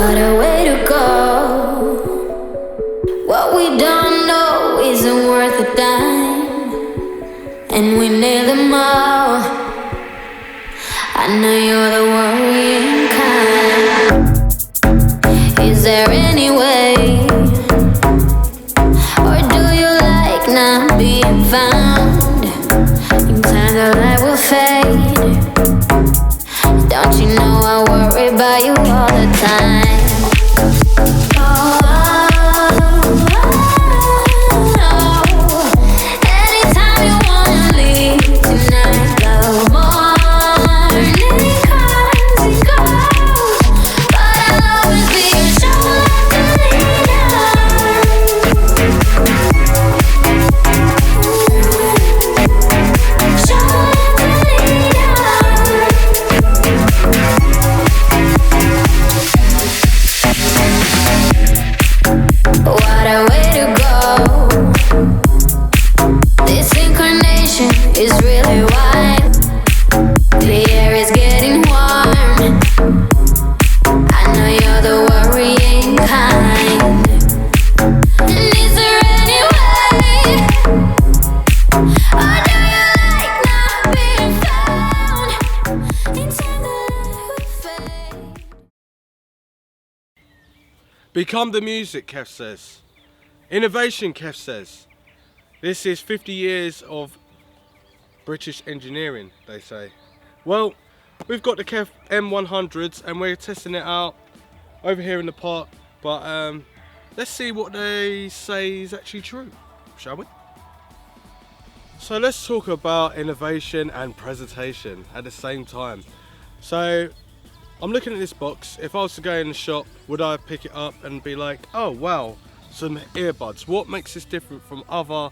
What a way to go. What we don't know isn't worth a dime, and we nail them all. I know you're the worrying kind. Is there any way, or do you like not being found? In time the light will fade. Don't you know I worry about you all the time? Become the music, KEF says. Innovation, KEF says. This is 50 years of British engineering, they say. Well, we've got the KEF M100s and we're testing it out over here in the park, but let's see what they say is actually true, shall we? So let's talk about innovation and presentation at the same time. So I'm looking at this box. If I was to go in the shop, would I pick it up and be like, oh wow, some earbuds. What makes this different from other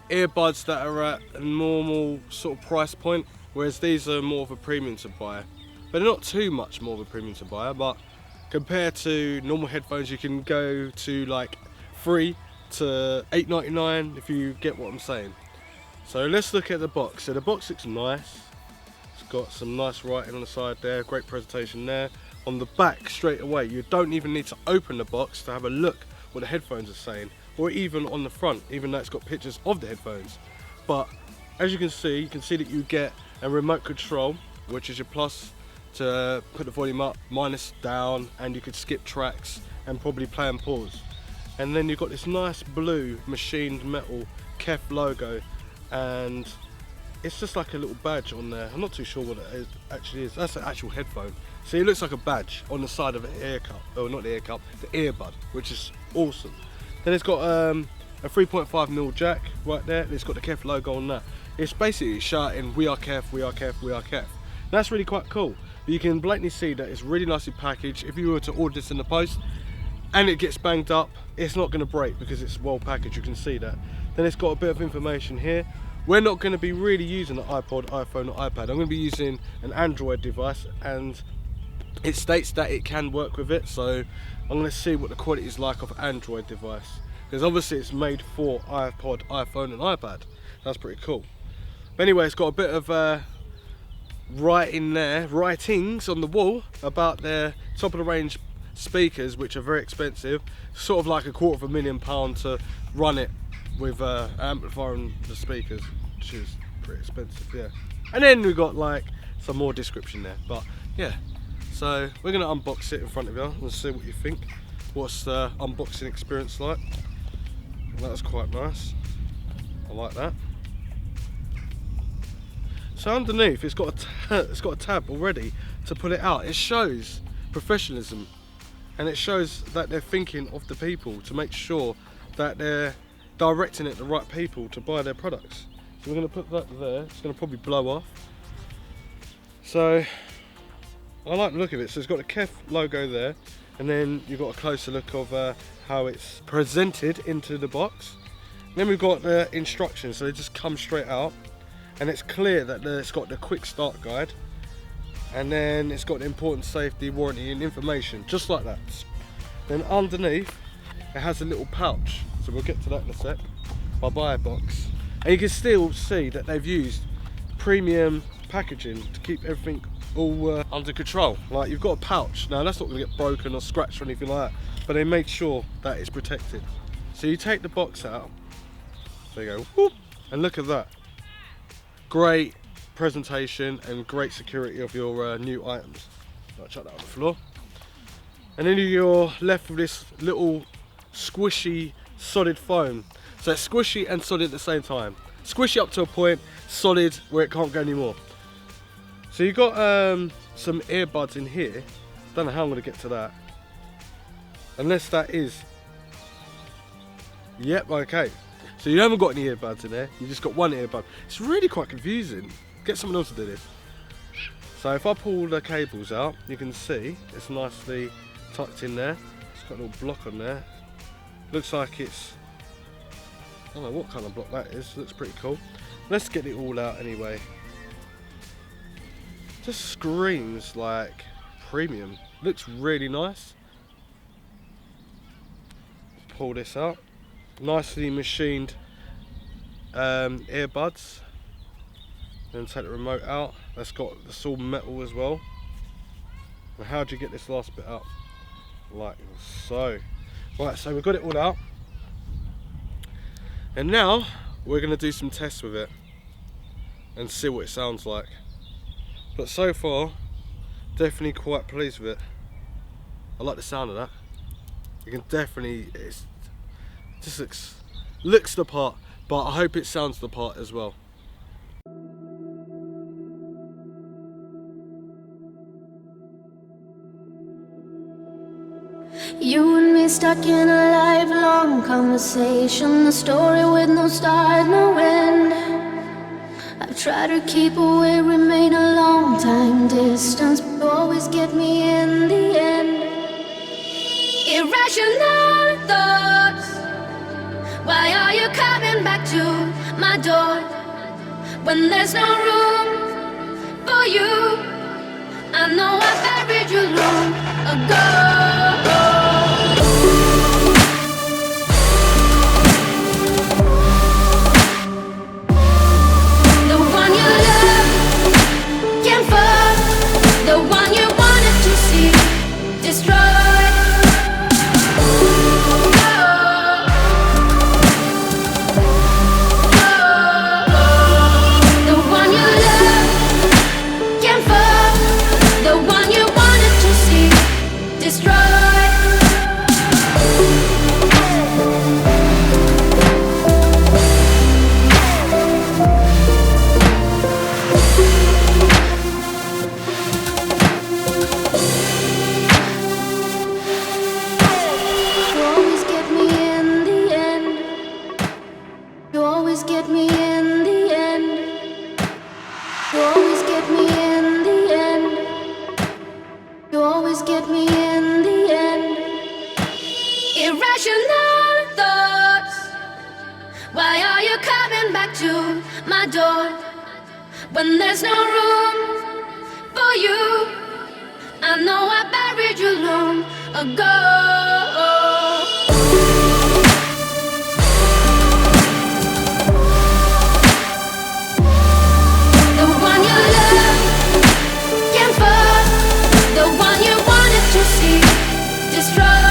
earbuds that are at a normal sort of price point? Whereas these are more of a premium to buy. But they're not too much more of a premium to buy, but compared to normal headphones, you can go to like $3 to $8.99 if you get what I'm saying. So let's look at the box. So the box looks nice. Got some nice writing on the side there, great presentation there. On the back straight away, you don't even need to open the box to have a look what the headphones are saying, or even on the front, even though it's got pictures of the headphones. But as you can see that you get a remote control, which is your plus to put the volume up, minus down, and you could skip tracks and probably play and pause. And then you've got this nice blue machined metal KEF logo, and it's just like a little badge on there. I'm not too sure what it actually is. That's an actual headphone. See, it looks like a badge on the side of the ear cup. Oh, not the ear cup, the earbud, which is awesome. Then it's got a 3.5mm jack right there. And it's got the KEF logo on that. It's basically shouting, we are KEF, we are KEF, we are KEF. That's really quite cool. But you can blatantly see that it's really nicely packaged. If you were to order this in the post and it gets banged up, it's not going to break because it's well packaged. You can see that. Then it's got a bit of information here. We're not going to be really using an iPod, iPhone or iPad. I'm going to be using an Android device, and it states that it can work with it, so I'm going to see what the quality is like of an Android device, because obviously it's made for iPod, iPhone and iPad. That's pretty cool. But anyway, it's got a bit of writings on the wall about their top of the range speakers, which are very expensive, sort of like £250,000 to run it with amplifier and the speakers, which is pretty expensive, yeah. And then we got like some more description there, but yeah. So we're gonna unbox it in front of you and see what you think. What's the unboxing experience like? That was quite nice. I like that. So underneath, it's got a tab already to pull it out. It shows professionalism, and it shows that they're thinking of the people to make sure that they're directing it to the right people to buy their products. So we're going to put that there. It's going to probably blow off. So I like the look of it. So it's got the KEF logo there, and then you've got a closer look of how it's presented into the box. Then we've got the instructions, so they just come straight out, and it's clear that it's got the quick start guide, and then it's got the important safety, warranty and information, just like that. Then underneath it has a little pouch, so we'll get to that in a sec. My buy box, and you can still see that they've used premium packaging to keep everything all under control. Like, you've got a pouch. Now that's not going to get broken or scratched or anything like that, but they make sure that it's protected. So you take the box out, there you go, whoop, and look at that. Great presentation and great security of your new items. I'll chuck that on the floor. And then you're left with this little squishy solid foam. So it's squishy and solid at the same time. Squishy up to a point, solid where it can't go anymore. So you've got some earbuds in here. Don't know how I'm going to get to that. Unless that is... Yep, okay. So you haven't got any earbuds in there, you just got one earbud. It's really quite confusing. Get someone else to do this. So if I pull the cables out, you can see it's nicely tucked in there. It's got a little block on there. Looks like it's... I don't know what kind of block that is. Looks pretty cool. Let's get it all out anyway. Just screams like premium. Looks really nice. Pull this out. Nicely machined earbuds. Then take the remote out. That's all metal as well. And how do you get this last bit out? Like so. Right, so we've got it all out. And now we're going to do some tests with it and see what it sounds like. But so far, definitely quite pleased with it. I like the sound of that. You can definitely, it just looks the part, but I hope it sounds the part as well. You and me stuck in a lifelong conversation, a story with no start, no end. I've tried to keep away, remain a long time distance, but you always get me in the end. Irrational thoughts, why are you coming back to my door when there's no room for you? I know I buried you long ago. Irrational thoughts, why are you coming back to my door when there's no room for you? I know I buried you long ago. The one you love can fall, the one you wanted to see destroyed.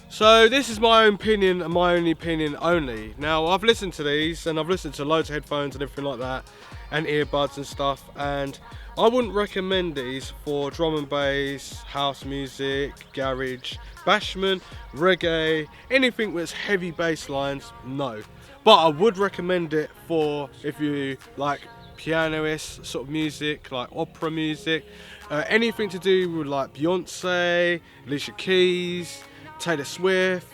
So this is my own opinion and my only opinion only. Now I've listened to these and I've listened to loads of headphones and everything like that and earbuds and stuff, and I wouldn't recommend these for drum and bass, house music, garage, bashment, reggae, anything with heavy bass lines, no. But I would recommend it for if you like pianoist sort of music, like opera music, anything to do with like Beyonce, Alicia Keys, Taylor Swift,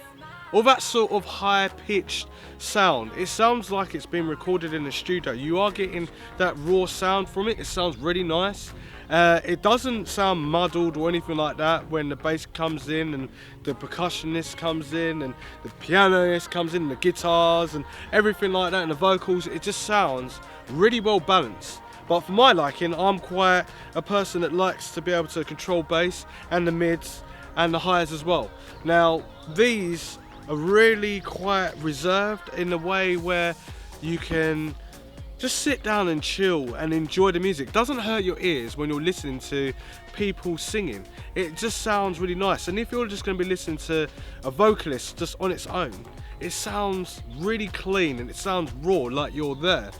all that sort of high-pitched sound. It sounds like it's been recorded in the studio. You are getting that raw sound from it. It sounds really nice. It doesn't sound muddled or anything like that when the bass comes in and the percussionist comes in and the pianist comes in and the guitars and everything like that and the vocals. It just sounds really well balanced. But for my liking, I'm quite a person that likes to be able to control bass and the mids and the highs as well. Now, these are really quite reserved in the way where you can just sit down and chill and enjoy the music. It doesn't hurt your ears when you're listening to people singing. It just sounds really nice. And if you're just going to be listening to a vocalist just on its own, it sounds really clean and it sounds raw, like you're there.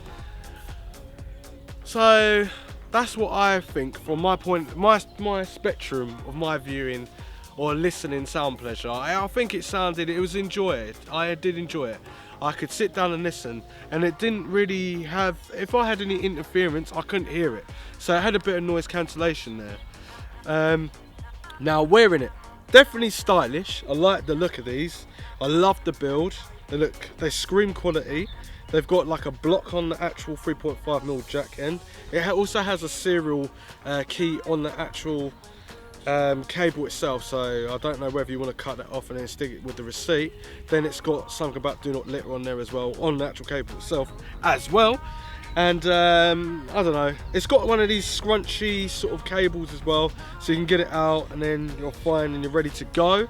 So that's what I think from my point, my spectrum of my viewing or listening sound pleasure. I think it was enjoyed. I did enjoy it. I could sit down and listen, and it didn't really have, if I had any interference, I couldn't hear it. So it had a bit of noise cancellation there. Now wearing it, definitely stylish. I like the look of these. I love the build. They scream quality. They've got like a block on the actual 3.5mm jack end. It also has a serial key on the actual cable itself, so I don't know whether you want to cut that off and then stick it with the receipt. Then it's got something about do not litter on there as well, on the actual cable itself as well. And I don't know, it's got one of these scrunchy sort of cables as well, so you can get it out and then you're fine and you're ready to go.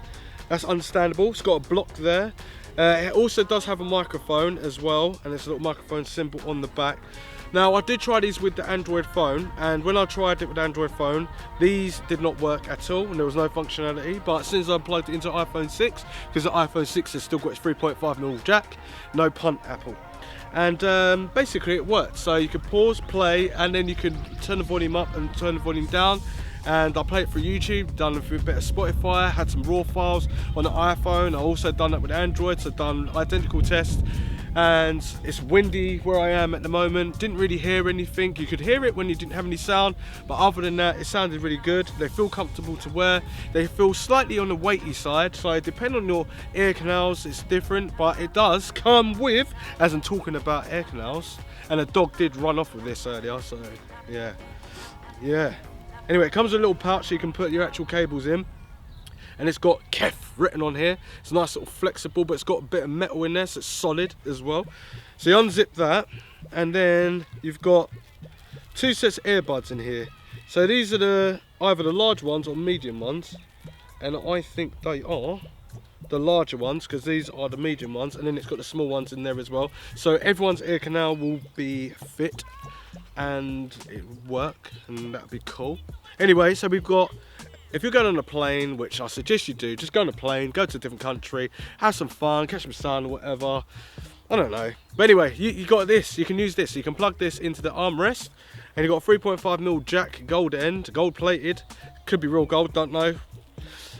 That's understandable. It's got a block there. It also does have a microphone as well, and there's a little microphone symbol on the back. Now, I did try these with the Android phone, and when I tried it with the Android phone, these did not work at all, and there was no functionality. But since I plugged it into iPhone 6, because the iPhone 6 has still got its 3.5mm jack, no punt Apple. And basically it worked. So you could pause, play, and then you could turn the volume up and turn the volume down. And I played it through YouTube, done it through a bit of Spotify, had some raw files on the iPhone. I also done that with Android, so done identical tests. And it's windy where I am at the moment. Didn't really hear anything. You could hear it when you didn't have any sound, but other than that, it sounded really good. They feel comfortable to wear. They feel slightly on the weighty side, so depending on your ear canals, it's different, but it does come with, as I'm talking about ear canals, and a dog did run off with this earlier, so yeah. Anyway, it comes with a little pouch so you can put your actual cables in. And it's got KEF written on here. It's nice, sort of flexible, but it's got a bit of metal in there, so it's solid as well. So you unzip that, and then you've got two sets of earbuds in here. So these are either the large ones or medium ones, and I think they are the larger ones because these are the medium ones, and then it's got the small ones in there as well. So everyone's ear canal will be fit and it will work, and that'd be cool. Anyway, so we've got, if you're going on a plane, which I suggest you do, just go on a plane, go to a different country, have some fun, catch some sun or whatever. I don't know. But anyway, you got this. You can use this. You can plug this into the armrest, and you've got a 3.5mm jack, gold end, gold plated. Could be real gold, don't know.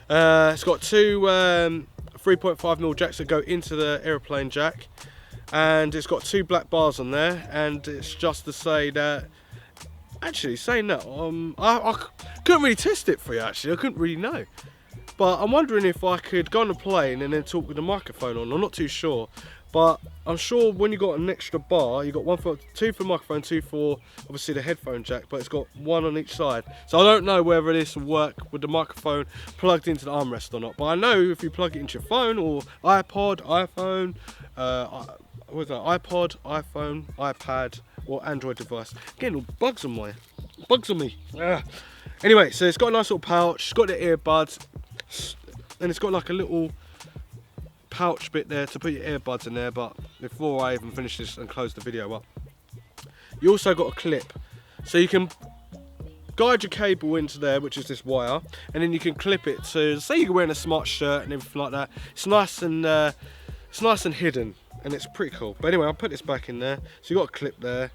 It's got two 3.5mm jacks that go into the aeroplane jack, and it's got two black bars on there. And it's just to say that, actually, saying that, I couldn't really test it for you, actually. I couldn't really know. But I'm wondering if I could go on a plane and then talk with the microphone on. I'm not too sure. But I'm sure when you got an extra bar, you got two for the microphone, two for obviously the headphone jack, but it's got one on each side. So I don't know whether this will work with the microphone plugged into the armrest or not. But I know if you plug it into your phone or iPod, iPhone, iPod, iPhone, iPad, or Android device. Getting all bugs on me. Anyway, so it's got a nice little pouch. It's got the earbuds, and it's got like a little pouch bit there to put your earbuds in there. But before I even finish this and close the video up, you also got a clip, so you can guide your cable into there, which is this wire, and then you can clip it to, say you're wearing a smart shirt and everything like that. It's nice and hidden, and it's pretty cool. But anyway, I'll put this back in there. So you got a clip there,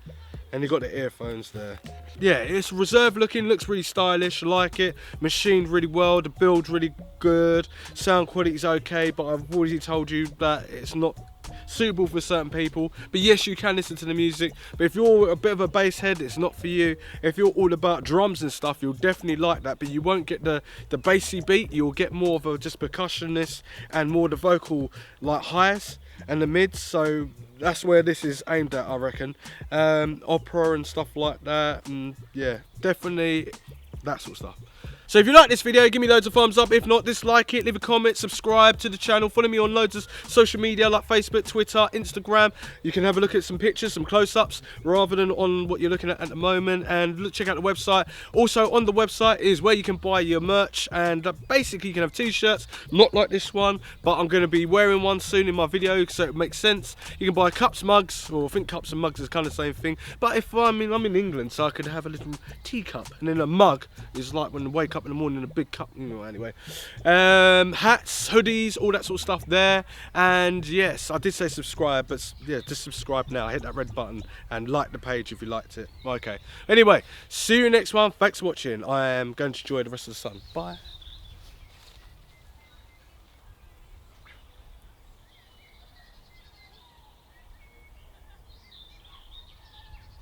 and you got the earphones there. Yeah, it's reserved looking, looks really stylish. I like it. Machined really well. The build's really good. Sound quality's okay, but I've already told you that it's not suitable for certain people. But yes, you can listen to the music. But if you're a bit of a bass head, it's not for you. If you're all about drums and stuff, you'll definitely like that. But you won't get the bassy beat. You'll get more of a just percussionist and more the vocal like highs and the mids. So that's where this is aimed at, I reckon. Opera and stuff like that. And yeah, definitely that sort of stuff. So if you like this video, give me loads of thumbs up. If not, dislike it, leave a comment, subscribe to the channel. Follow me on loads of social media like Facebook, Twitter, Instagram. You can have a look at some pictures, some close-ups, rather than on what you're looking at the moment. And check out the website. Also on the website is where you can buy your merch. And basically you can have t-shirts, not like this one, but I'm going to be wearing one soon in my video, so it makes sense. You can buy cups, mugs, or I think cups and mugs is kind of the same thing. But if I'm in England, so I could have a little teacup. And then a mug is like when you wake up in the morning, a big cup, anyway. Hats, hoodies, all that sort of stuff there. And yes, I did say subscribe, but yeah, just subscribe now. Hit that red button and like the page if you liked it. Okay, anyway, see you next one. Thanks for watching. I am going to enjoy the rest of the sun. Bye.